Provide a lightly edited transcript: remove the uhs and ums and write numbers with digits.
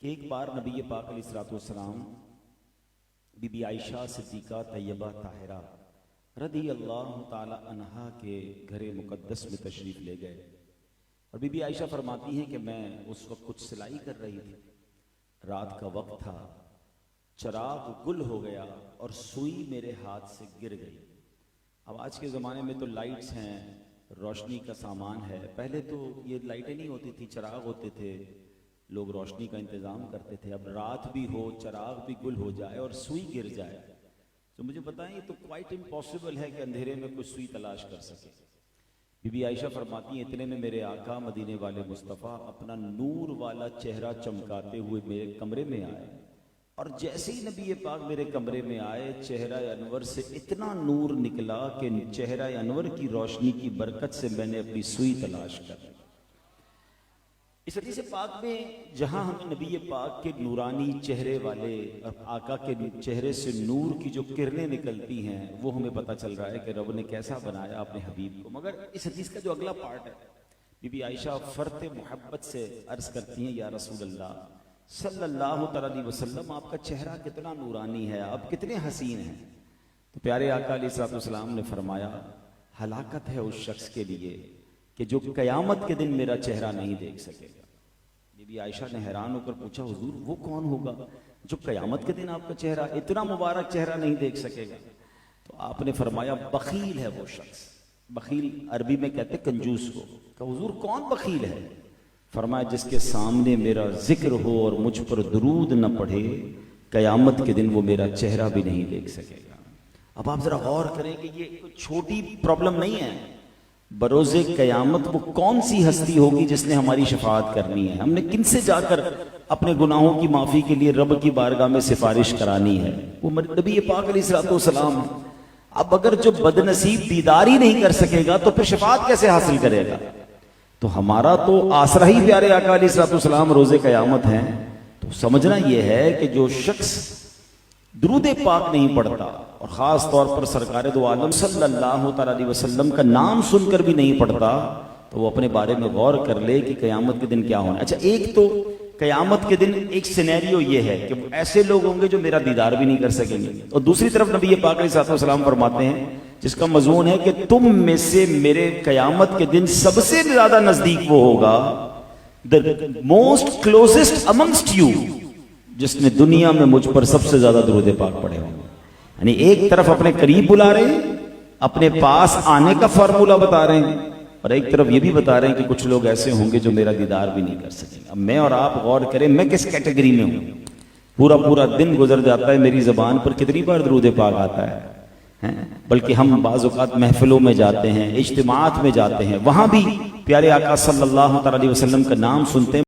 کہ ایک بار نبی پاک علیہ الصلوۃ والسلام بی بی عائشہ صدیقہ طیبہ طاہرہ رضی اللہ تعالی عنہا کے گھر مقدس میں تشریف لے گئے، اور بی بی عائشہ فرماتی ہیں کہ میں اس وقت کچھ سلائی کر رہی تھی، رات کا وقت تھا، چراغ گل ہو گیا اور سوئی میرے ہاتھ سے گر گئی۔ اب آج کے زمانے میں تو لائٹس ہیں، روشنی کا سامان ہے، پہلے تو یہ لائٹیں نہیں ہوتی تھی، چراغ ہوتے تھے، لوگ روشنی کا انتظام کرتے تھے۔ اب رات بھی ہو، چراغ بھی گل ہو جائے اور سوئی گر جائے تو مجھے بتائیں یہ تو کوائٹ امپاسبل ہے کہ اندھیرے میں کوئی سوئی تلاش کر سکے۔ بی بی عائشہ فرماتی ہیں اتنے میں میرے آقا مدینے والے مصطفیٰ اپنا نور والا چہرہ چمکاتے ہوئے میرے کمرے میں آئے، اور جیسے ہی نبی پاک میرے کمرے میں آئے چہرہ انور سے اتنا نور نکلا کہ چہرہ انور کی روشنی کی برکت سے میں نے اپنی سوئی تلاش کر لی۔ اس حدیث پاک میں جہاں ہم نبی پاک کے نورانی چہرے والے اور آقا کے چہرے سے نور کی جو کرنیں نکلتی ہیں وہ ہمیں پتہ چل رہا ہے کہ رب نے کیسا بنایا اپنے حبیب کو۔ مگر اس حدیث کا جو اگلا پارٹ ہے، بی بی عائشہ فرط محبت سے عرض کرتی ہیں یا رسول اللہ صلی اللہ علیہ وسلم آپ کا چہرہ کتنا نورانی ہے، آپ کتنے حسین ہیں۔ تو پیارے آقا علیہ السلام نے فرمایا ہلاکت ہے اس شخص کے لیے کہ جو قیامت کے دن میرا چہرہ نہیں دیکھ سکے گا۔ بی بی عائشہ نے حیران ہو کر پوچھا حضور وہ کون ہوگا جو قیامت کے دن آپ کا چہرہ اتنا مبارک چہرہ نہیں دیکھ سکے گا؟ تو آپ نے فرمایا بخیل ہے وہ شخص۔ بخیل عربی میں کہتے کنجوس کو۔ کہ حضور کون بخیل ہے؟ فرمایا جس کے سامنے میرا ذکر ہو اور مجھ پر درود نہ پڑھے قیامت کے دن وہ میرا چہرہ بھی نہیں دیکھ سکے گا۔ اب آپ ذرا غور کریں کہ یہ کوئی چھوٹی پرابلم نہیں ہے، بروز قیامت وہ کون سی ہستی ہوگی جس نے ہماری شفاعت کرنی ہے؟ ہم نے کن سے جا کر اپنے گناہوں کی معافی کے لیے رب کی بارگاہ میں سفارش کرانی ہے؟ وہ نبی پاک علیہ السلام۔ اب اگر جو بد نصیب دیدار ہی نہیں کر سکے گا تو پھر شفاعت کیسے حاصل کرے گا؟ تو ہمارا تو آسرا ہی پیارے آقا علیہ السلام روز قیامت ہیں۔ تو سمجھنا یہ ہے کہ جو شخص درود پاک نہیں پڑھتا اور خاص طور پر سرکار دو عالم صلی اللہ تعالی علیہ وسلم کا نام سن کر بھی نہیں پڑھتا تو وہ اپنے بارے میں غور کر لے کہ قیامت کے دن کیا ہونا ہے۔ اچھا ایک تو قیامت کے دن ایک سینیریو یہ ہے کہ ایسے لوگ ہوں گے جو میرا دیدار بھی نہیں کر سکیں گے، اور دوسری طرف نبی پاک علیہ السلام فرماتے ہیں جس کا مضمون ہے کہ تم میں سے میرے قیامت کے دن سب سے زیادہ نزدیک وہ ہوگا the most closest amongst you جس نے دنیا میں مجھ پر سب سے زیادہ درود پاک پڑھے ہوں گے۔ یعنی ایک طرف اپنے قریب بلا رہے ہیں، اپنے پاس آنے کا فارمولہ بتا رہے ہیں، اور ایک طرف یہ بھی بتا رہے ہیں کہ کچھ لوگ ایسے ہوں گے جو میرا دیدار بھی نہیں کر سکیں گے۔ اب میں اور آپ غور کریں میں کس کیٹیگری میں ہوں؟ پورا دن گزر جاتا ہے میری زبان پر کتنی بار درود پاک آتا ہے، بلکہ ہم بعض اوقات محفلوں میں جاتے ہیں، اجتماعات میں جاتے ہیں، وہاں بھی پیارے آقا صلی اللہ علیہ وسلم کا نام سنتے ہیں۔